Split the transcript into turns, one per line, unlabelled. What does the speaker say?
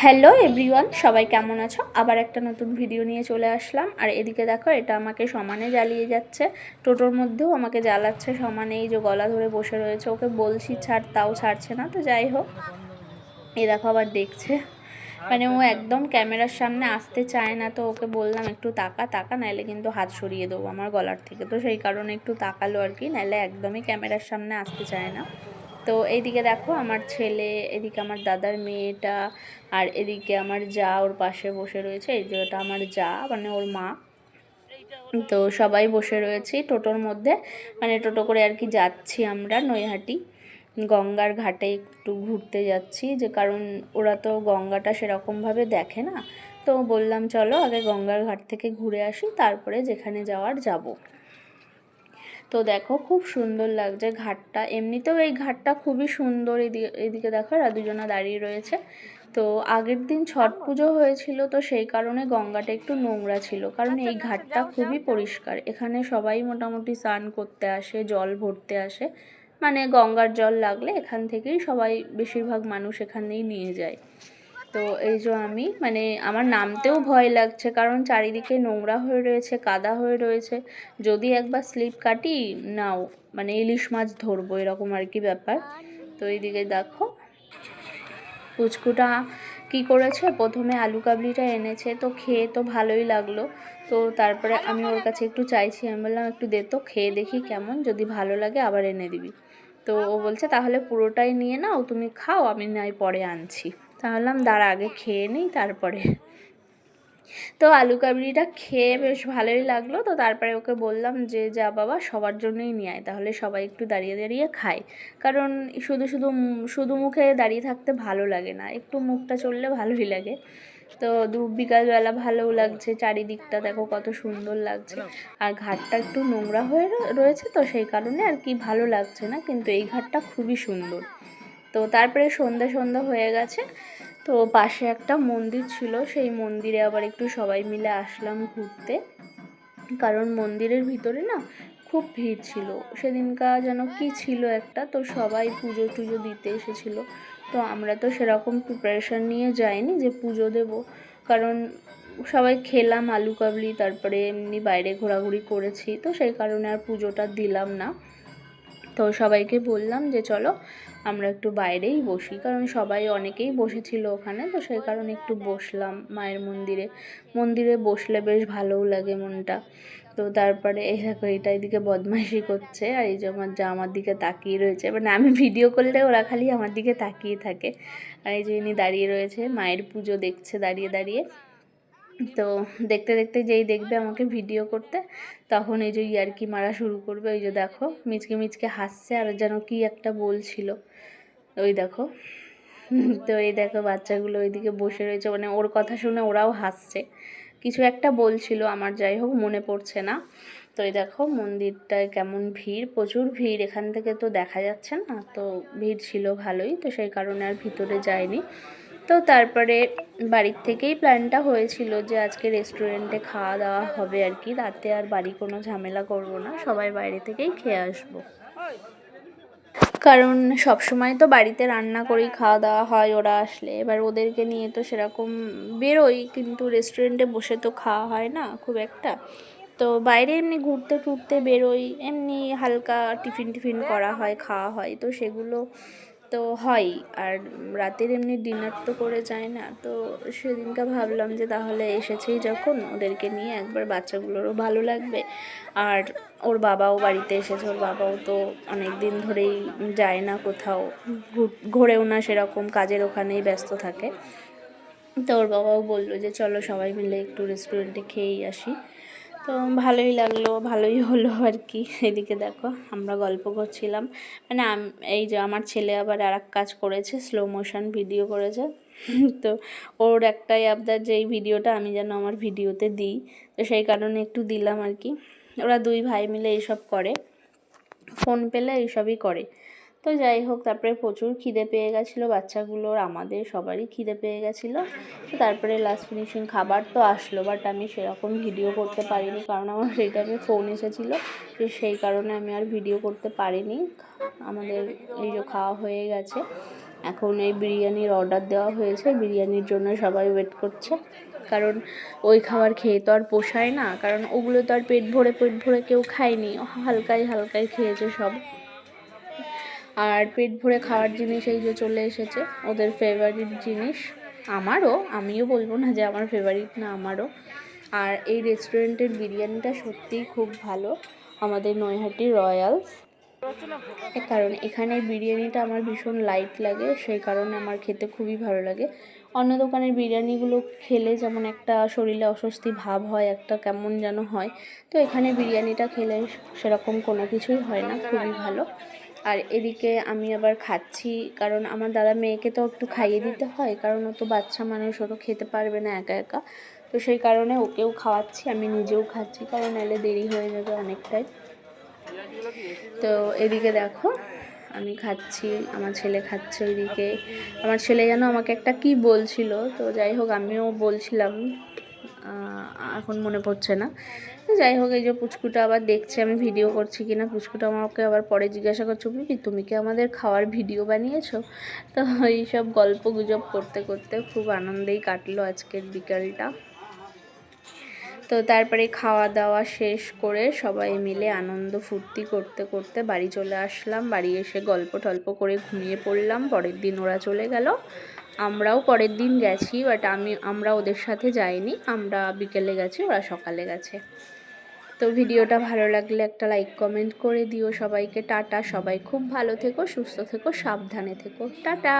Hello everyone, সবাই কেমন আছো? আবার একটা নতুন ভিডিও নিয়ে চলে আসলাম। আর এদিকে দেখো, এটা আমাকে সমানে জ্বালিয়ে যাচ্ছে, টোটোর মধ্যেও আমাকে জ্বালাচ্ছে সমানে। এই যে গলা ধরে বসে রয়েছে, ওকে বলছি ছাড়, তাও ছাড়ছে না। তো যাই হোক, এই দেখো আবার দেখছে, মানে ও একদম ক্যামেরার সামনে আসতে চায় না। তো ওকে বললাম একটু তাকা তাকা, নাইলে কিন্তু হাত সরিয়ে দেবো আমার গলার থেকে। তো সেই কারণে একটু তাকালো আর কি, নাইলে একদমই ক্যামেরার সামনে আসতে চায় না। তো এইদিকে দেখো আমার ছেলে, এদিকে আমার দাদার মেয়েটা, আর এদিকে আমার যা ওর পাশে বসে রয়েছে। এই যে ওটা আমার যা, মানে ওর মা। তো সবাই বসে রয়েছি টোটোর মধ্যে, মানে টোটো করে আর কি যাচ্ছি আমরা নৈহাটি গঙ্গার ঘাটে একটু ঘুরতে যাচ্ছি। যে কারণ ওরা তো গঙ্গাটা সেরকমভাবে দেখে না, তো বললাম চলো আগে গঙ্গার ঘাট থেকে ঘুরে আসি, তারপরে যেখানে যাওয়ার যাব। তো দেখো খুব সুন্দর লাগছে ঘাটটা, এমনিতেও এই ঘাটটা খুবই সুন্দর। এদিকে দেখো এরা দুজনা দাঁড়িয়ে রয়েছে। তো আগের দিন ছট পুজো হয়েছিল, তো সেই কারণে গঙ্গাটা একটু নোংরা ছিল, কারণ এই ঘাটটা খুবই পরিষ্কার। এখানে সবাই মোটামুটি স্নান করতে আসে, জল ভরতে আসে, মানে গঙ্গার জল লাগলে এখান থেকেই সবাই, বেশিরভাগ মানুষ এখানেই নিয়ে যায়। তো এই যে আমি, মানে আমার নামতেও ভয় লাগছে, কারণ চারিদিকে নোংরা হয়ে রয়েছে, কাদা হয়ে রয়েছে। যদি একবার স্লিপ কাটি, নাও মানে ইলিশ মাছ ধরবো, এরকম আর কি ব্যাপার। তো এইদিকে দেখো পুচকুটা কি করেছে, প্রথমে আলু কাবলিটা এনেছে, তো খেয়ে তো ভালোই লাগলো। তো তারপরে আমি ওর কাছে একটু চাইছি, আমি বললাম একটু দে তো, খেয়ে দেখি কেমন, যদি ভালো লাগে আবার এনে দিবি। তো ও বলছে তাহলে পুরোটাই নিয়ে নাও, তুমি খাও, আমি নয় পরে আনছি। তাহলে দাঁড়া আগে খেয়ে নিই তারপরে। তো আলু কাবলিটা খেয়ে বেশ ভালোই লাগলো। তো তারপরে ওকে বললাম যে যা বাবা, সবার জন্যই নিয়ে আয়, তাহলে সবাই একটু দাঁড়িয়ে দাঁড়িয়ে খায়। কারণ শুধু শুধু শুধু মুখে দাঁড়িয়ে থাকতে ভালো লাগে না, একটু মুখটা চললে ভালোই লাগে। তো বিকালবেলা ভালোও লাগছে, চারিদিকটা দেখো কত সুন্দর লাগছে। আর ঘাটটা একটু নোংরা হয়ে রয়েছে, তো সেই কারণে আর কি ভালো লাগছে না, কিন্তু এই ঘাটটা খুবই সুন্দর। তো তারপরে সন্ধ্যা সন্ধ্যা হয়ে গেছে, তো পাশে একটা মন্দির ছিল, সেই মন্দিরে আবার একটু সবাই মিলে আসলাম ঘুরতে। কারণ মন্দিরের ভিতরে না খুব ভিড় ছিল, সেদিনকার যেন কি ছিল একটা, তো সবাই পুজো টুজো দিতে এসেছিলো। তো আমরা তো সেরকম প্রিপারেশান নিয়ে যাইনি যে পুজো দেব, কারণ সবাই খেলাম আলু কাবলি, তারপরে এমনি বাইরে ঘোরাঘুরি করেছি, তো সেই কারণে আর পুজোটা দিলাম না। তো সবাইকে বললাম যে চলো আমরা একটু বাইরেই বসি, কারণ সবাই অনেকেই বসেছিল ওখানে, তো সেই কারণে একটু বসলাম মায়ের মন্দিরে। মন্দিরে বসলে বেশ ভালোও লাগে মনটা। তো তারপরে এই দেখো, এটা এদিকে বদমাইশি করছে, আর এই যে আমার যা আমার দিকে তাকিয়ে রয়েছে, মানে আমি ভিডিও করলে ওরা খালি আমার দিকে তাকিয়ে থাকে। আর এই যে ইনি দাঁড়িয়ে রয়েছে, মায়ের পুজো দেখছে দাঁড়িয়ে দাঁড়িয়ে। তো দেখতে দেখতে যেই দেখবে আমাকে ভিডিও করতে, তখন এই যে ইয়ার্কি মারা শুরু করবে। ওই যে দেখো মিচকে মিচকে হাসছে, আর যেন কি একটা বলছিল, ওই দেখো। তো এই দেখো বাচ্চাগুলো ওইদিকে বসে রয়েছে, মানে ওর কথা শুনে ওরাও হাসছে, কিছু একটা বলছিল আমার, যাই হোক মনে পড়ছে না। তো এই দেখো মন্দিরটায় কেমন ভিড়, প্রচুর ভিড়, এখান থেকে তো দেখা যাচ্ছে না, তো ভিড় ছিল ভালোই, তো সেই কারণে আর ভিতরে যাইনি। তো তারপরে বাড়ির থেকেই প্ল্যানটা হয়েছিল যে আজকে রেস্টুরেন্টে খাওয়া দাওয়া হবে আর কি, রাতে আর বাড়ি কোনো ঝামেলা করব না, সবাই বাইরে থেকেই খেয়ে আসবো। কারণ সব সময় তো বাড়িতে রান্না করেই খাওয়া দাওয়া হয় ওরা আসলে, এবার ওদেরকে নিয়ে তো সেরকম বেরোই, কিন্তু রেস্টুরেন্টে বসে তো খাওয়া হয় না খুব একটা। তো বাইরে এমনি ঘুরতে টুরতে বেরোই, এমনি হালকা টিফিন টিফিন করা হয়, খাওয়া হয়, তো সেগুলো তো হয়। আর রাতের এমনি ডিনার তো করে যায় না, তো সেদিনকে ভাবলাম যে তাহলে এসেছেই যখন, ওদেরকে নিয়ে একবার, বাচ্চাগুলোরও ভালো লাগবে। আর ওর বাবাও বাড়িতে এসেছে, ওর বাবাও তো অনেক দিন ধরেই যায় না কোথাও, ঘোরেও না সেরকম, কাজের ওখানেই ব্যস্ত থাকে। তো ওর বাবাও বললো যে চলো সবাই মিলে একটু রেস্টুরেন্টে খেয়েই আসি। তো ভালোই লাগলো, ভালোই হলো আর কি। এদিকে দেখো আমরা গল্প করছিলাম, মানে এই যে আমার ছেলে আবার আর এক কাজ করেছে, স্লো মোশন ভিডিও করেছে। তো ওর একটাই আবদার যে এই ভিডিওটা আমি যেন আমার ভিডিওতে দিই, তো সেই কারণে একটু দিলাম আর কি। ওরা দুই ভাই মিলে এইসব করে, ফোন পেলে এইসবই করে। তো যাই হোক, তারপরে প্রচুর খিদে পেয়ে গেছিলো বাচ্চাগুলোর, আমাদের সবারই খিদে পেয়ে গেছিলো। তো তারপরে লাস্ট ফিনিশিং খাবার তো আসলো, বাট আমি সেরকম ভিডিও করতে পারিনি, কারণ আমার সেই টাইমে ফোন এসেছিলো, তো সেই কারণে আমি আর ভিডিও করতে পারিনি। আমাদের এই যে খাওয়া হয়ে গেছে, এখন এই বিরিয়ানির অর্ডার দেওয়া হয়েছে, বিরিয়ানির জন্য সবাই ওয়েট করছে। কারণ ওই খাবার খেয়ে তো আর পোষায় না, কারণ ওগুলো তো আর পেট ভরে কেউ খায়নি, হালকায় খেয়েছে সব। আর পেট ভরে খাওয়ার জিনিস এই যে চলে এসেছে, ওদের ফেভারিট জিনিস। আমিও বলবো না যে আমার ফেভারিট না, আমারও। আর এই রেস্টুরেন্টের বিরিয়ানিটা সত্যিই খুব ভালো, আমাদের নৈহাটি রয়্যালস। কারণ এখানে বিরিয়ানিটা আমার ভীষণ লাইট লাগে, সেই কারণে আমার খেতে খুবই ভালো লাগে। অন্য দোকানের বিরিয়ানিগুলো খেলে যেমন একটা শরীরে অস্বস্তি ভাব হয়, একটা কেমন যেন হয়, তো এখানে বিরিয়ানিটা খেলে সেরকম কোনো কিছুই হয় না, খুবই ভালো। আর এদিকে আমি আবার খাচ্ছি, কারণ আমার দাদা মেয়েকে তো একটু খাইয়ে দিতে হয়, কারণ ও তো বাচ্চা মানুষ, ও তো খেতে পারবে না একা একা। তো সেই কারণে ওকেও খাওয়াচ্ছি, আমি নিজেও খাচ্ছি, কারণ এলে দেরি হয়ে যাবে অনেকটাই। তো এদিকে দেখো আমি খাচ্ছি, আমার ছেলে খাচ্ছে ওইদিকে। আমার ছেলে যেন আমাকে একটা কি বলছিল, তো যাই হোক আমিও বলছিলাম, এখন মনে পড়ছে না। যাই হোক, এই যে পুচকুটা আবার দেখছে আমি ভিডিও করছি কিনা। পুচকুটা আমাকে আবার পরে জিজ্ঞাসা করছো, বিবি তুমি কি আমাদের খাওয়ার ভিডিও বানিয়েছো? তো এইসব গল্প গুজব করতে করতে খুব আনন্দেই কাটলো আজকের বিকালটা। তো তারপরে খাওয়া দাওয়া শেষ করে সবাই মিলে আনন্দ ফুর্তি করতে করতে বাড়ি চলে আসলাম। বাড়ি এসে গল্প টল্প করে ঘুমিয়ে পড়লাম। পরের দিন ওরা চলে গেল, আমরাও পরের দিন গেছি, বাট আমরা ওদের সাথে যাইনি, আমরা বিকেলে গেছি, ওরা সকালে গেছে। তো ভিডিওটা ভালো লাগলে একটা লাইক কমেন্ট করে দিও। সবাইকে টাটা, সবাই খুব ভালো থেকো, সুস্থ থেকো, সাবধানে থেকো, টাটা।